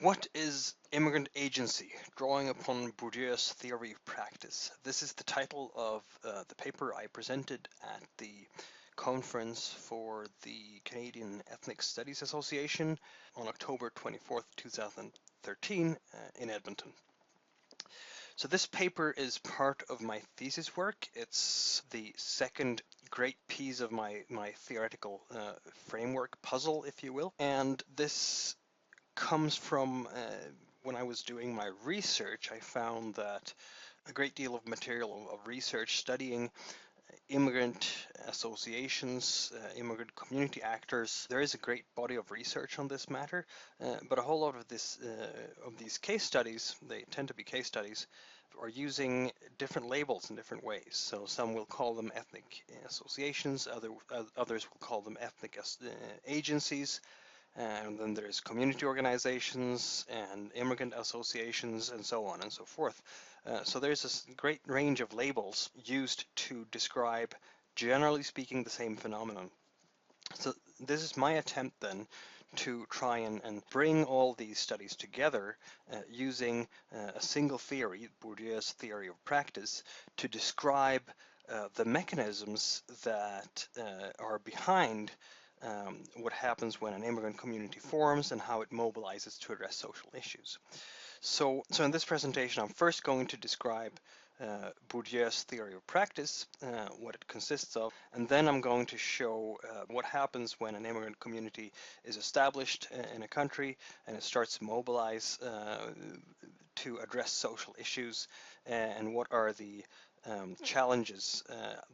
What is Immigrant Agency? Drawing upon Bourdieu's theory of practice. This is the title of the paper I presented at the conference for the Canadian Ethnic Studies Association on October 24th, 2013 in Edmonton. So this paper is part of my thesis work. It's the second great piece of my theoretical framework puzzle, if you will. And this comes from when I was doing my research. I found that a great deal of material of research studying immigrant associations, immigrant community actors. There is a great body of research on this matter, but a whole lot of these case studies, they tend to be case studies, are using different labels in different ways. So some will call them ethnic associations, others will call them ethnic agencies. And then there's community organizations and immigrant associations and so on and so forth. So there's a great range of labels used to describe, generally speaking, the same phenomenon. So this is my attempt then to try and bring all these studies together using a single theory, Bourdieu's theory of practice, to describe the mechanisms that are behind what happens when an immigrant community forms and how it mobilizes to address social issues. So in this presentation, I'm first going to describe Bourdieu's theory of practice, what it consists of, and then I'm going to show what happens when an immigrant community is established in a country and it starts to mobilize to address social issues, and what are the challenges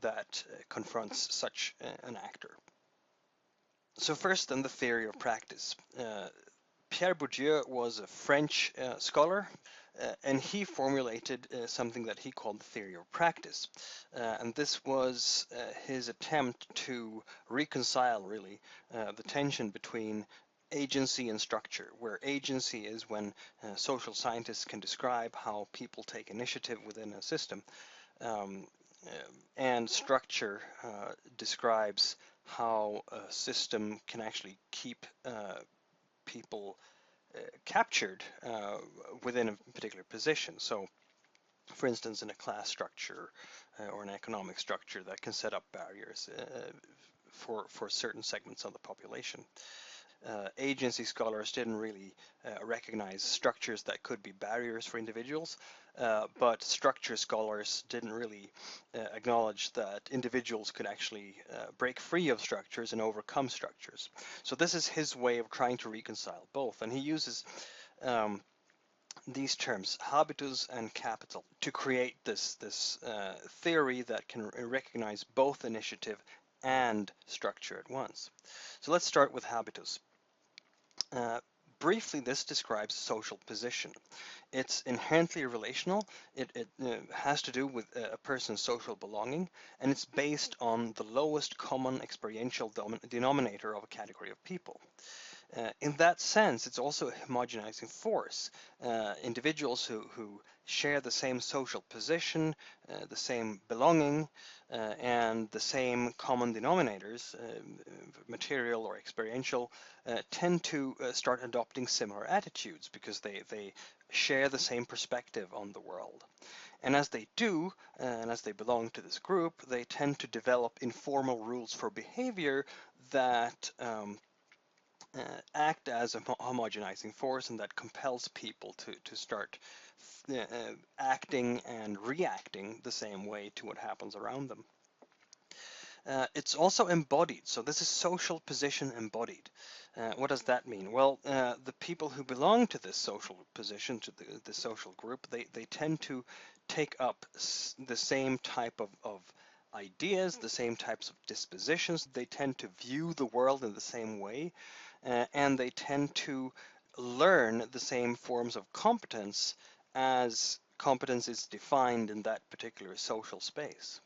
that confronts such an actor. So first, then, the theory of practice. Pierre Bourdieu was a French scholar, and he formulated something that he called the theory of practice. And this was his attempt to reconcile, really, the tension between agency and structure, where agency is when social scientists can describe how people take initiative within a system, and structure describes how a system can actually keep people captured within a particular position. So, for instance, in a class structure or an economic structure that can set up barriers for certain segments of the population. Agency scholars didn't really recognize structures that could be barriers for individuals, but structure scholars didn't really acknowledge that individuals could actually break free of structures and overcome structures. So this is his way of trying to reconcile both, and he uses these terms, habitus and capital, to create this theory that can recognize both initiative and structure at once. So let's start with habitus. Briefly, this describes social position. It's inherently relational. It has to do with a person's social belonging, and it's based on the lowest common experiential denominator of a category of people. In that sense, it's also a homogenizing force. Individuals who share the same social position, the same belonging, and the same common denominators, material or experiential, tend to start adopting similar attitudes because they share the same perspective on the world. And as they do, and as they belong to this group, they tend to develop informal rules for behavior that act as a homogenizing force, and that compels people to start acting and reacting the same way to what happens around them. It's also embodied, so this is social position embodied. What does that mean? Well, the people who belong to this social position, to the social group, they tend to take up the same type of ideas, the same types of dispositions. They tend to view the world in the same way, and they tend to learn the same forms of competence as competence is defined in that particular social space.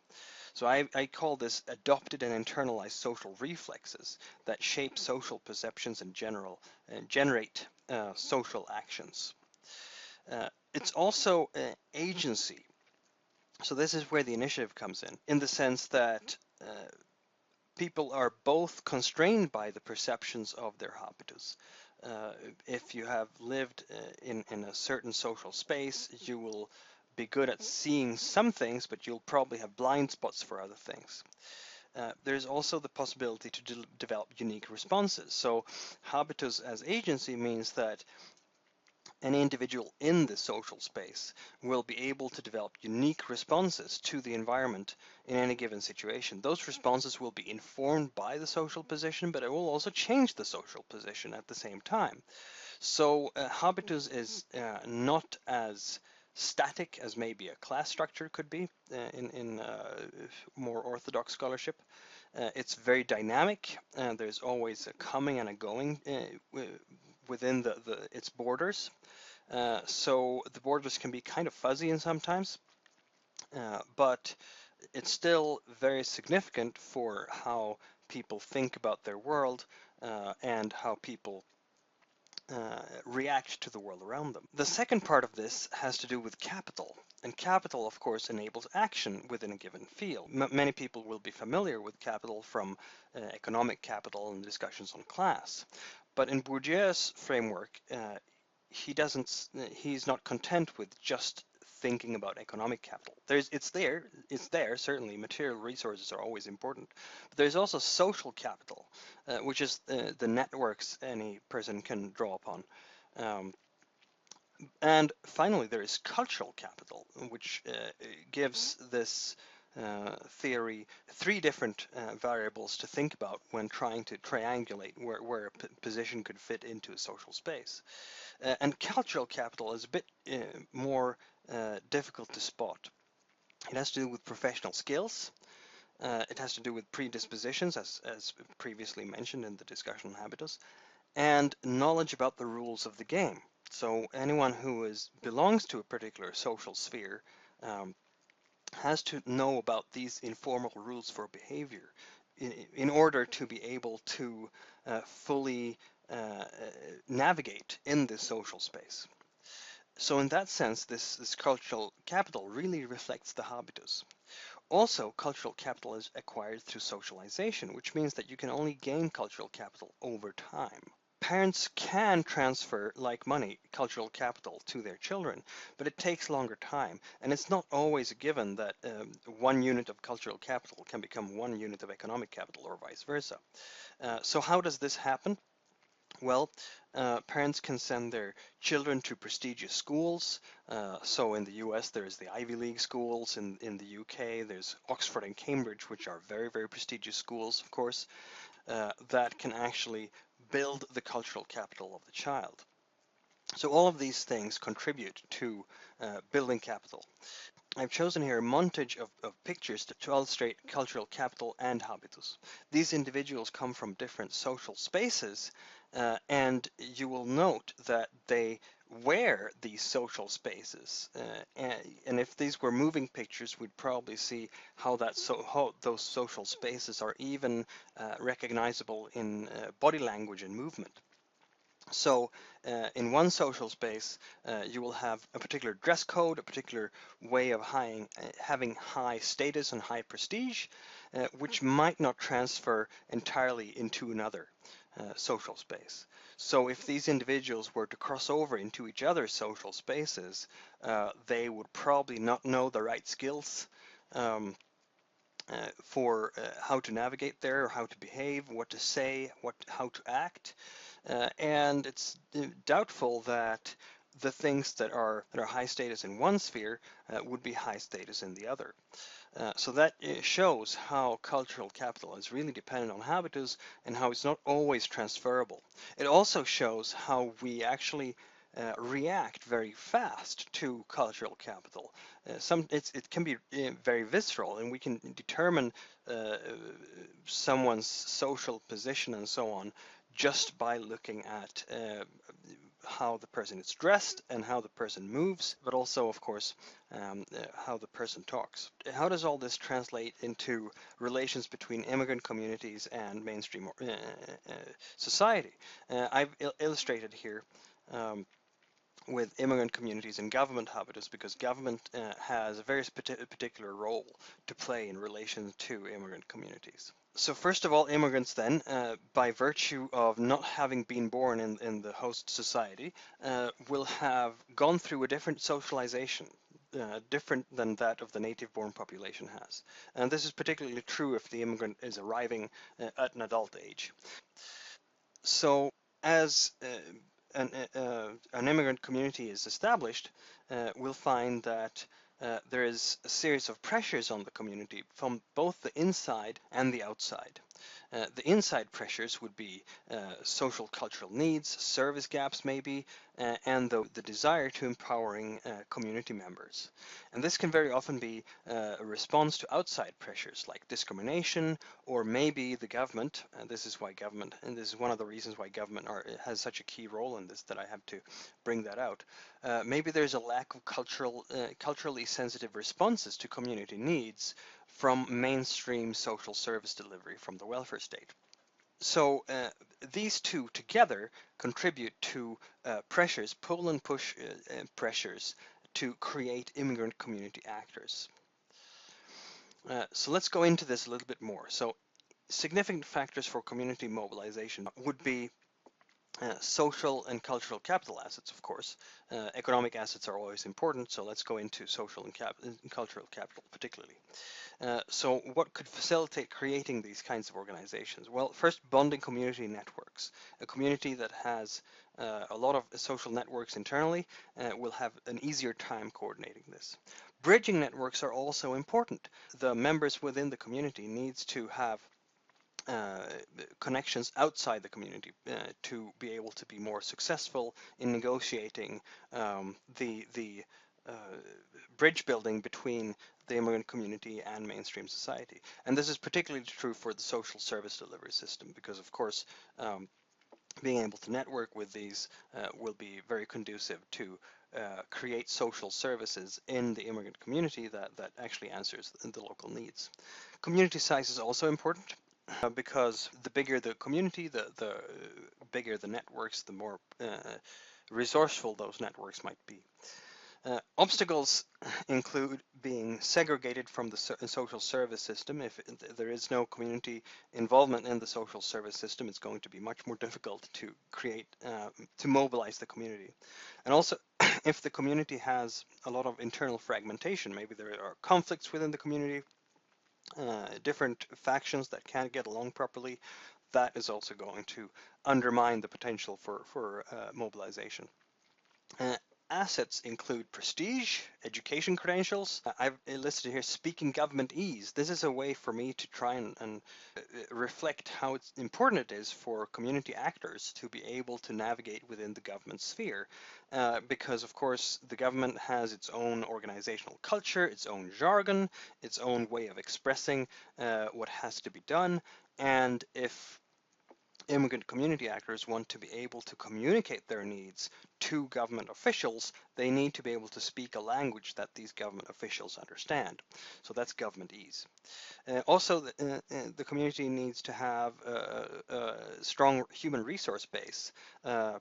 So I call this adopted and internalized social reflexes that shape social perceptions in general and generate social actions. It's also agency. So this is where the initiative comes in the sense that people are both constrained by the perceptions of their habitus. If you have lived in a certain social space, you will be good at seeing some things, but you'll probably have blind spots for other things. There's also the possibility to develop unique responses. So habitus as agency means that any individual in the social space will be able to develop unique responses to the environment in any given situation. Those responses will be informed by the social position, but it will also change the social position at the same time. So habitus is not as static as maybe a class structure could be in more orthodox scholarship. It's very dynamic, and there's always a coming and a going within its borders. So the borders can be kind of fuzzy in sometimes, but it's still very significant for how people think about their world and how people react to the world around them. The second part of this has to do with capital. And capital, of course, enables action within a given field. Many people will be familiar with capital from economic capital and discussions on class. But in Bourdieu's framework, he's not content with just thinking about economic capital. It's there, certainly material resources are always important, but there's also social capital, which is the networks any person can draw upon. And finally, there is cultural capital, which gives this theory three different variables to think about when trying to triangulate where a position could fit into a social space. And cultural capital is a bit more difficult to spot. It has to do with professional skills. It has to do with predispositions, as previously mentioned in the discussion on habitus, and knowledge about the rules of the game. So anyone who belongs to a particular social sphere has to know about these informal rules for behavior in order to be able to fully navigate in this social space. So in that sense, this cultural capital really reflects the habitus. Also, cultural capital is acquired through socialization, which means that you can only gain cultural capital over time. Parents can transfer, like money, cultural capital to their children, but it takes longer time, and it's not always a given that 1 unit of cultural capital can become 1 unit of economic capital or vice versa. So how does this happen? Well, parents can send their children to prestigious schools. So in the US, there's the Ivy League schools. In the UK, there's Oxford and Cambridge, which are very, very prestigious schools, of course, that can actually build the cultural capital of the child. So all of these things contribute to building capital. I've chosen here a montage of pictures to illustrate cultural capital and habitus. These individuals come from different social spaces, and you will note that they wear these social spaces. And if these were moving pictures, we'd probably see how those social spaces are even recognizable in body language and movement. So in one social space, you will have a particular dress code, a particular way of having high status and high prestige, which might not transfer entirely into another social space. So if these individuals were to cross over into each other's social spaces, they would probably not know the right skills for how to navigate there, how to behave, what to say, how to act. And it's doubtful that the things that are high status in one sphere would be high status in the other. So that shows how cultural capital is really dependent on habitus and how it's not always transferable. It also shows how we actually react very fast to cultural capital. It can be very visceral, and we can determine someone's social position and so on just by looking at how the person is dressed and how the person moves, but also, of course, how the person talks. How does all this translate into relations between immigrant communities and mainstream society? I've illustrated here with immigrant communities and government habitus because government has a very particular role to play in relation to immigrant communities. So first of all, immigrants then, by virtue of not having been born in the host society, will have gone through a different socialization, different than that of the native-born population has. And this is particularly true if the immigrant is arriving at an adult age. So as an immigrant community is established, we'll find that there is a series of pressures on the community from both the inside and the outside. The inside pressures would be social cultural needs, service gaps maybe, and the desire to empowering community members. And this can very often be a response to outside pressures like discrimination, or maybe the government. And this is why government, and this is one of the reasons why government has such a key role in this, that I have to bring that out. Maybe there's a lack of culturally sensitive responses to community needs from mainstream social service delivery from the welfare state. So these two together contribute to pressures, pull and push pressures to create immigrant community actors. So let's go into this a little bit more. So significant factors for community mobilization would be social and cultural capital assets, of course. Economic assets are always important, so let's go into social and cultural capital particularly. So what could facilitate creating these kinds of organizations? Well, first, bonding community networks. A community that has a lot of social networks internally will have an easier time coordinating this. Bridging networks are also important. The members within the community needs to have connections outside the community to be able to be more successful in negotiating the bridge building between the immigrant community and mainstream society. And this is particularly true for the social service delivery system because, of course, being able to network with these will be very conducive to create social services in the immigrant community that actually answers the local needs. Community size is also important because the bigger the community, the bigger the networks, the more resourceful those networks might be. Obstacles include being segregated from the social service system. If there is no community involvement in the social service system, it's going to be much more difficult to create, to mobilize the community. And also, if the community has a lot of internal fragmentation, maybe there are conflicts within the community, different factions that can't get along properly, that is also going to undermine the potential for mobilization. Assets include prestige, education credentials. I've listed here speaking government ease. This is a way for me to try and reflect how important it is for community actors to be able to navigate within the government sphere. Because, of course, the government has its own organizational culture, its own jargon, its own way of expressing what has to be done. And if immigrant community actors want to be able to communicate their needs to government officials, they need to be able to speak a language that these government officials understand. So that's government ease. Also, the community needs to have a strong human resource base,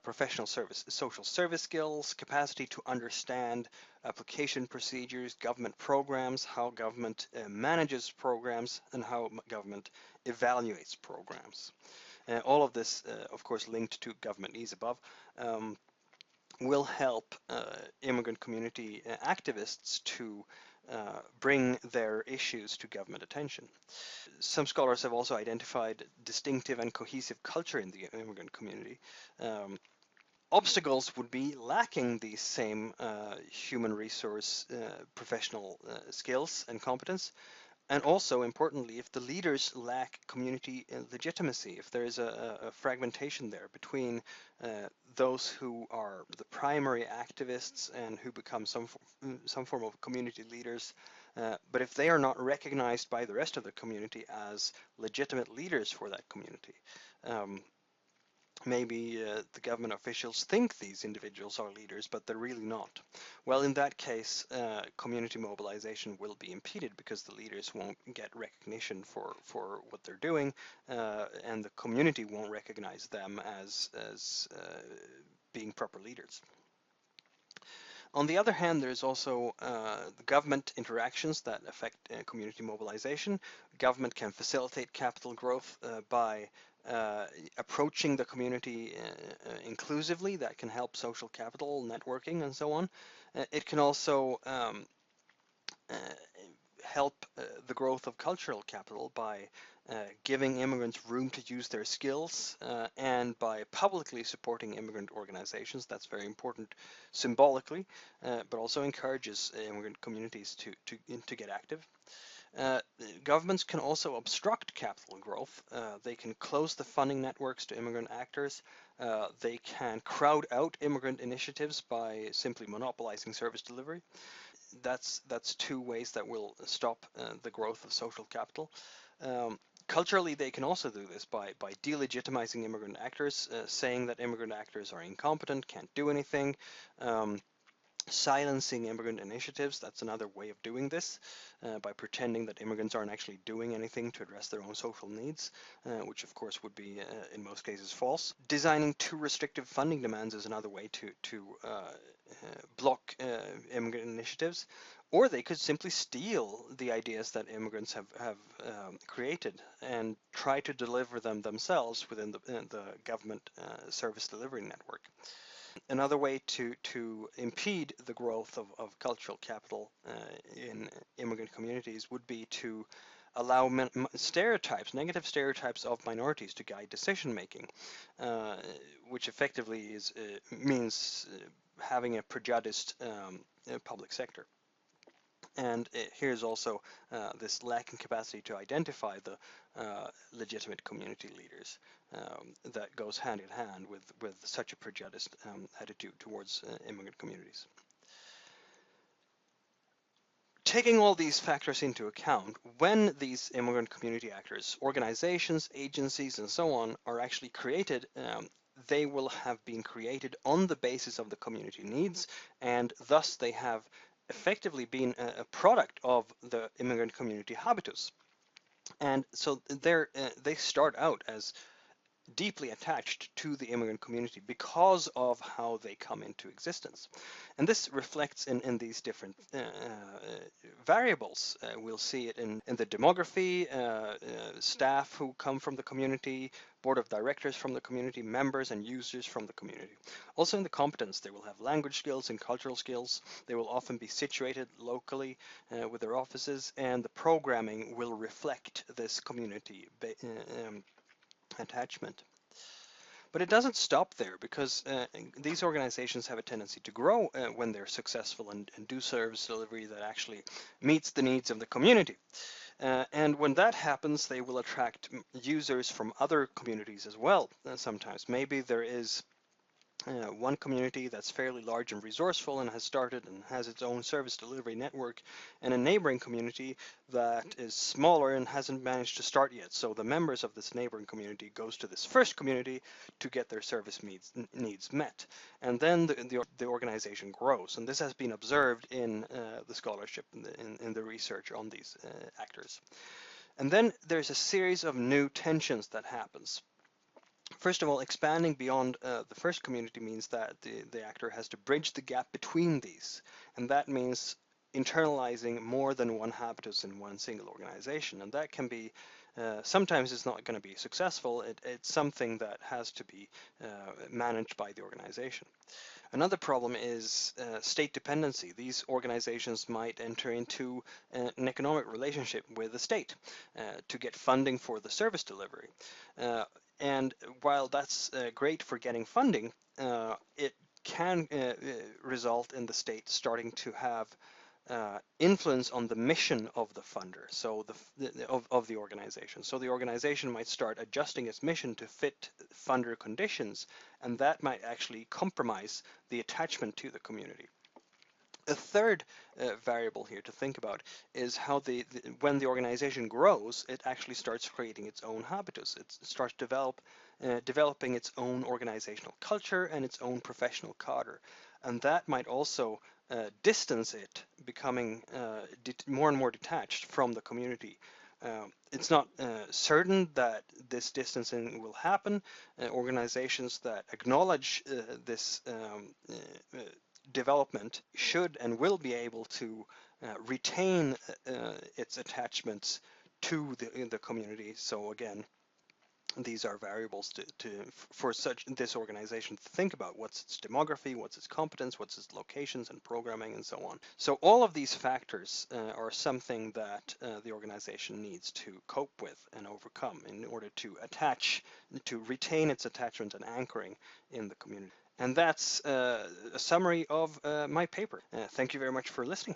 professional service, social service skills, capacity to understand application procedures, government programs, how government manages programs, and how government evaluates programs. All of this, of course, linked to government ease above, will help immigrant community activists to bring their issues to government attention. Some scholars have also identified distinctive and cohesive culture in the immigrant community. Obstacles would be lacking these same human resource professional skills and competence. And also, importantly, if the leaders lack community legitimacy, if there is a fragmentation there between those who are the primary activists and who become some form of community leaders, but if they are not recognized by the rest of the community as legitimate leaders for that community, maybe the government officials think these individuals are leaders, but they're really not. Well, in that case, community mobilization will be impeded because the leaders won't get recognition for what they're doing, and the community won't recognize them as being proper leaders. On the other hand, there's also the government interactions that affect community mobilization. Government can facilitate capital growth by approaching the community inclusively. That can help social capital, networking, and so on. It can also uh, help the growth of cultural capital by giving immigrants room to use their skills and by publicly supporting immigrant organizations. That's very important symbolically, but also encourages immigrant communities to get active. Uh, Governments can also obstruct capital growth. They can close the funding networks to immigrant actors. They can crowd out immigrant initiatives by simply monopolizing service delivery. That's two ways that will stop the growth of social capital. Culturally, they can also do this by delegitimizing immigrant actors, saying that immigrant actors are incompetent, can't do anything. Silencing immigrant initiatives, that's another way of doing this, by pretending that immigrants aren't actually doing anything to address their own social needs, which of course would be in most cases false. Designing too restrictive funding demands is another way to block immigrant initiatives, or they could simply steal the ideas that immigrants have created and try to deliver them themselves within the government service delivery network. Another way to impede the growth of cultural capital in immigrant communities would be to allow stereotypes, negative stereotypes of minorities to guide decision making, which effectively means having a prejudiced public sector. And here's also this lacking capacity to identify the legitimate community leaders that goes hand in hand with such a prejudiced attitude towards immigrant communities. Taking all these factors into account, when these immigrant community actors, organizations, agencies, and so on are actually created, they will have been created on the basis of the community needs, and thus they have effectively been a product of the immigrant community habitus. And so they start out as deeply attached to the immigrant community because of how they come into existence. And this reflects in these different variables. We'll see it in the demography, staff who come from the community, board of directors from the community, members and users from the community. Also in the competence, they will have language skills and cultural skills. They will often be situated locally with their offices, and the programming will reflect this community attachment. But it doesn't stop there, because these organizations have a tendency to grow when they're successful and do service delivery that actually meets the needs of the community. And when that happens, they will attract users from other communities as well. Sometimes maybe there is one community that's fairly large and resourceful and has started and has its own service delivery network, and a neighboring community that is smaller and hasn't managed to start yet. So the members of this neighboring community goes to this first community to get their service needs met. And then the organization grows. And this has been observed in the scholarship, in the research on these actors. And then there's a series of new tensions that happens. First of all, expanding beyond the first community means that the actor has to bridge the gap between these, and that means internalizing more than one habitus in one single organization, and that can be sometimes it's not going to be successful. It's something that has to be managed by the organization. Another problem is state dependency. These organizations might enter into an economic relationship with the state to get funding for the service delivery. And while that's great for getting funding, it can result in the state starting to have influence on the mission of the funder, so of the organization. So the organization might start adjusting its mission to fit funder conditions, and that might actually compromise the attachment to the community. A third variable here to think about is how when the organization grows, it actually starts creating its own habitus. It starts developing its own organizational culture and its own professional cadre. And that might also distance it, becoming more and more detached from the community. It's not certain that this distancing will happen. Organizations that acknowledge this development should and will be able to retain its attachments to the community. So again, these are variables for this organization to think about. What's its demography, what's its competence, what's its locations and programming, and so on. So all of these factors are something that the organization needs to cope with and overcome in order to retain its attachment and anchoring in the community. And that's a summary of my paper. Thank you very much for listening.